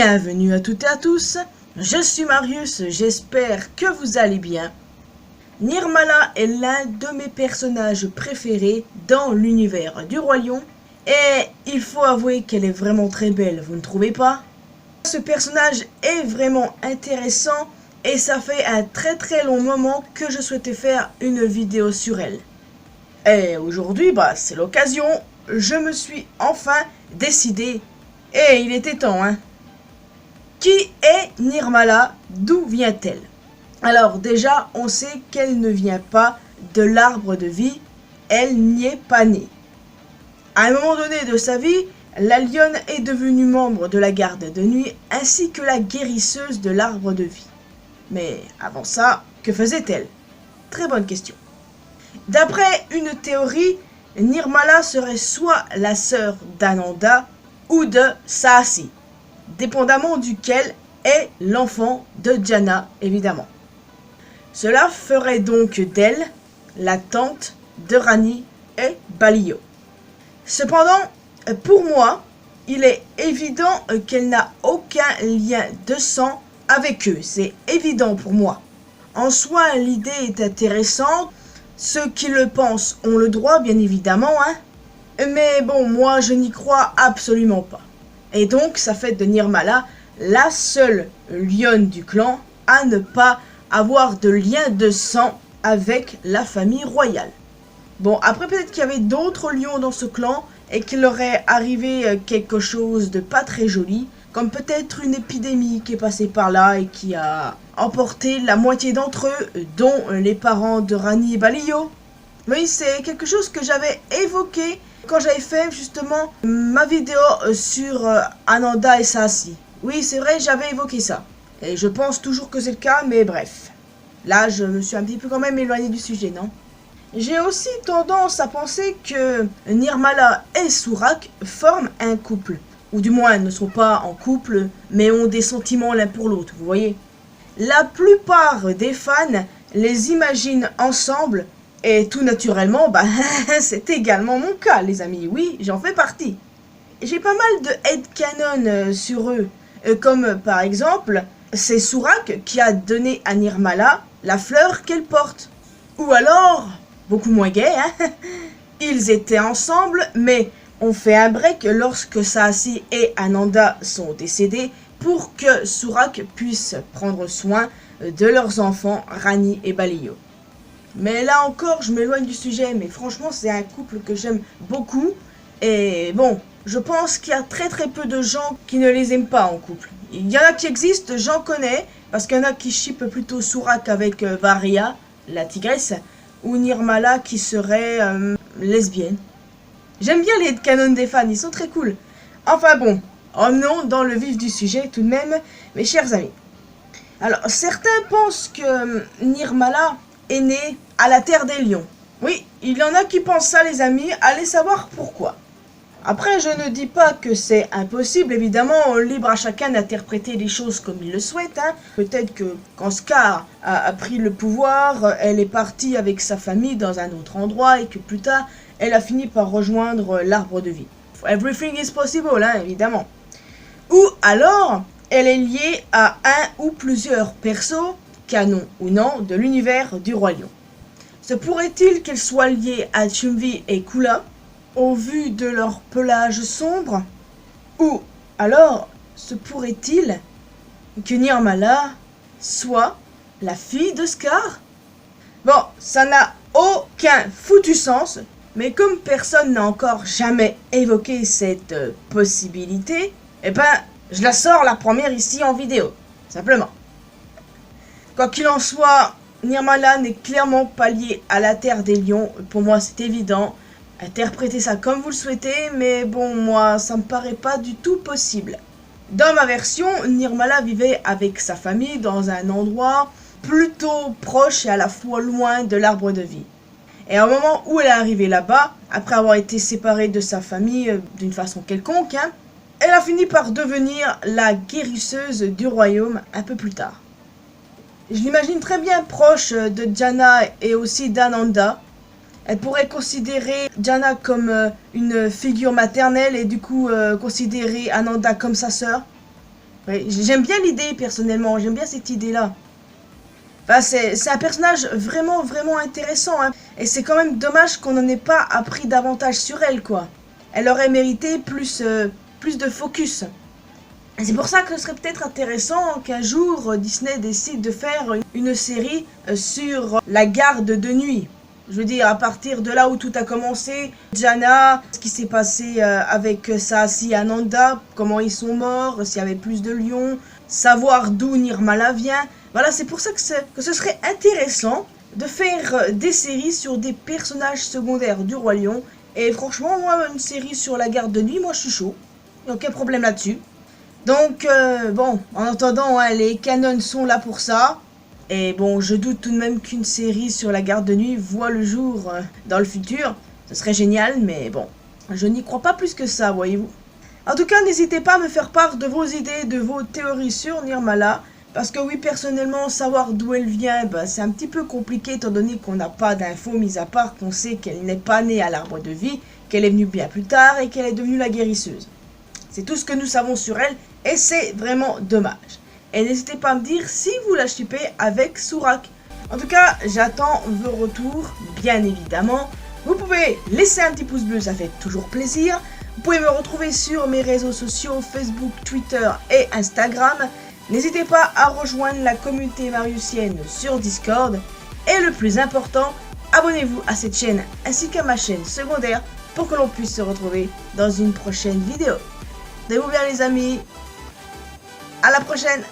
Bienvenue à toutes et à tous, je suis Marius, j'espère que vous allez bien. Nirmala est l'un de mes personnages préférés dans l'univers du Roi Lion et il faut avouer qu'elle est vraiment très belle, vous ne trouvez pas? Ce personnage est vraiment intéressant et ça fait un très long moment que je souhaitais faire une vidéo sur elle. Et aujourd'hui, c'est l'occasion, je me suis enfin décidé et il était temps, hein. Qui est Nirmala? D'où vient-elle? Alors déjà, on sait qu'elle ne vient pas de l'arbre de vie, elle n'y est pas née. À un moment donné de sa vie, la lionne est devenue membre de la garde de nuit ainsi que la guérisseuse de l'arbre de vie. Mais avant ça, que faisait-elle? Très bonne question. D'après une théorie, Nirmala serait soit la sœur d'Ananda ou de Saasi, dépendamment duquel est l'enfant de Jana, évidemment. Cela ferait donc d'elle la tante de Rani et Balio. Cependant, pour moi, il est évident qu'elle n'a aucun lien de sang avec eux. C'est évident pour moi. En soi, l'idée est intéressante. Ceux qui le pensent ont le droit, bien évidemment, hein. Mais bon, moi, je n'y crois absolument pas. Et donc, ça fait de Nirmala la seule lionne du clan à ne pas avoir de lien de sang avec la famille royale. Bon, après peut-être qu'il y avait d'autres lions dans ce clan et qu'il leur est arrivé quelque chose de pas très joli, comme peut-être une épidémie qui est passée par là et qui a emporté la moitié d'entre eux, dont les parents de Rani et Balio. Oui, c'est quelque chose que j'avais évoqué quand j'avais fait justement ma vidéo sur Ananda et Saasi. Oui, c'est vrai, j'avais évoqué ça. Et je pense toujours que c'est le cas, mais bref. Là, je me suis un petit peu quand même éloigné du sujet, non? J'ai aussi tendance à penser que Nirmala et Surak forment un couple. Ou du moins ne sont pas en couple, mais ont des sentiments l'un pour l'autre, vous voyez. La plupart des fans les imaginent ensemble. Et tout naturellement, c'est également mon cas, les amis. Oui, j'en fais partie. J'ai pas mal de headcanon sur eux. Comme par exemple, c'est Surak qui a donné à Nirmala la fleur qu'elle porte. Ou alors, beaucoup moins gay, hein, ils étaient ensemble, mais on fait un break lorsque Saasi et Ananda sont décédés pour que Surak puisse prendre soin de leurs enfants Rani et Balio. Mais là encore, je m'éloigne du sujet, mais franchement, c'est un couple que j'aime beaucoup. Et bon, je pense qu'il y a très peu de gens qui ne les aiment pas en couple. Il y en a qui existent, j'en connais, parce qu'il y en a qui shippent plutôt Surak avec Varia, la tigresse, ou Nirmala qui serait lesbienne. J'aime bien les headcanons des fans, ils sont très cool. Enfin bon, revenons dans le vif du sujet tout de même, mes chers amis. Alors, certains pensent que Nirmala est née à la Terre des Lions. Oui, il y en a qui pensent ça, les amis, allez savoir pourquoi. Après, je ne dis pas que c'est impossible, évidemment, libre à chacun d'interpréter les choses comme il le souhaite. Hein. Peut-être que quand Scar a pris le pouvoir, elle est partie avec sa famille dans un autre endroit et que plus tard, elle a fini par rejoindre l'arbre de vie. Everything is possible, hein, évidemment. Ou alors, elle est liée à un ou plusieurs persos, canon ou non, de l'univers du Roi Lion. Se pourrait-il qu'elle soit liée à Chumvi et Kula, au vu de leur pelage sombre? Ou alors, se pourrait-il que Nirmala soit la fille de Scar? Bon, ça n'a aucun foutu sens, mais comme personne n'a encore jamais évoqué cette possibilité, je la sors la première ici en vidéo, simplement. Quoi qu'il en soit, Nirmala n'est clairement pas liée à la Terre des Lions, pour moi c'est évident. Interprétez ça comme vous le souhaitez, mais bon, moi, ça me paraît pas du tout possible. Dans ma version, Nirmala vivait avec sa famille dans un endroit plutôt proche et à la fois loin de l'arbre de vie. Et au moment où elle est arrivée là-bas, après avoir été séparée de sa famille d'une façon quelconque, elle a fini par devenir la guérisseuse du royaume un peu plus tard. Je l'imagine très bien proche de Jana et aussi d'Ananda. Elle pourrait considérer Jana comme une figure maternelle et du coup considérer Ananda comme sa sœur. Ouais, j'aime bien l'idée personnellement, j'aime bien cette idée-là. Enfin, c'est un personnage vraiment, vraiment intéressant, hein. Et c'est quand même dommage qu'on n'en ait pas appris davantage sur elle, quoi. Elle aurait mérité plus de focus. Et c'est pour ça que ce serait peut-être intéressant qu'un jour Disney décide de faire une série sur la garde de nuit. Je veux dire, à partir de là où tout a commencé, Jana, ce qui s'est passé avec Saasi et Ananda, comment ils sont morts, s'il y avait plus de lions, savoir d'où Nirmala vient. Voilà, c'est pour ça que ce serait intéressant de faire des séries sur des personnages secondaires du Roi Lion. Et franchement, moi, une série sur la garde de nuit, moi je suis chaud. Il n'y a aucun problème là-dessus. Donc, bon, en attendant, hein, les canons sont là pour ça. Et bon, je doute tout de même qu'une série sur la garde de nuit voit le jour dans le futur. Ce serait génial, mais bon, je n'y crois pas plus que ça, voyez-vous. En tout cas, n'hésitez pas à me faire part de vos idées, de vos théories sur Nirmala. Parce que oui, personnellement, savoir d'où elle vient, bah, c'est un petit peu compliqué étant donné qu'on n'a pas d'infos, mis à part qu'on sait qu'elle n'est pas née à l'arbre de vie, qu'elle est venue bien plus tard et qu'elle est devenue la guérisseuse. C'est tout ce que nous savons sur elle et c'est vraiment dommage. Et n'hésitez pas à me dire si vous la shippez avec Soorak. En tout cas, j'attends vos retours, bien évidemment. Vous pouvez laisser un petit pouce bleu, ça fait toujours plaisir. Vous pouvez me retrouver sur mes réseaux sociaux, Facebook, Twitter et Instagram. N'hésitez pas à rejoindre la communauté mariusienne sur Discord. Et le plus important, abonnez-vous à cette chaîne ainsi qu'à ma chaîne secondaire pour que l'on puisse se retrouver dans une prochaine vidéo. Portez-vous bien les amis. À la prochaine.